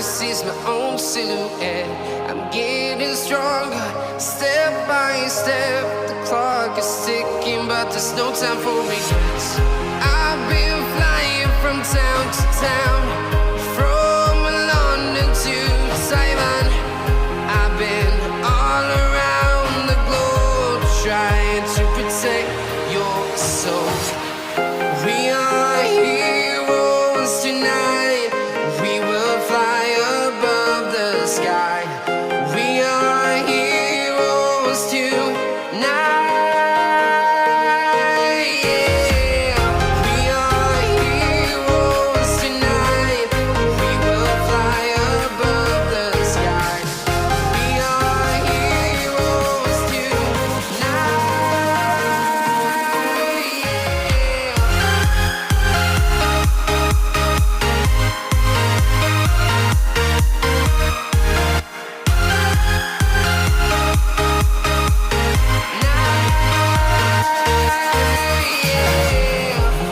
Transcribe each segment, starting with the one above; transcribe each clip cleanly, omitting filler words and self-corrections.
sees my own silhouette. I'm getting stronger, step by step. The clock is ticking, but there's no time for regrets. I've been flying from town to town, from London to Taiwan. I've been all around the globe trying to protect your soul. We are heroes tonight. We will fly above the sky. We are heroes tonight. Yeah. We are heroes tonight. We will fly above the sky. We are heroes tonight.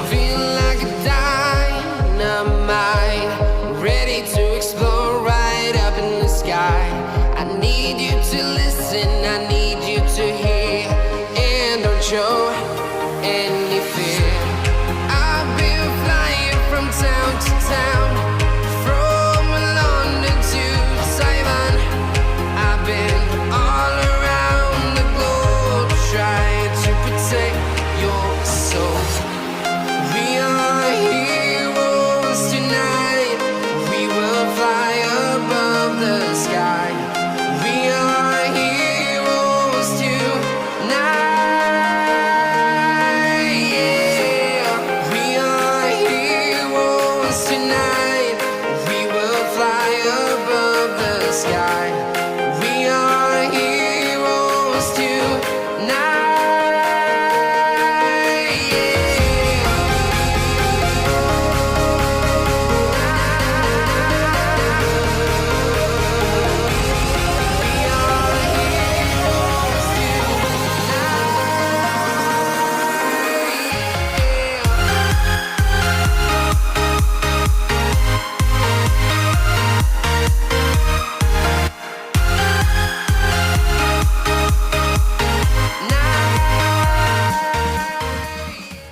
Feel like a dynamite, ready to explode right up in the sky. I need you to listen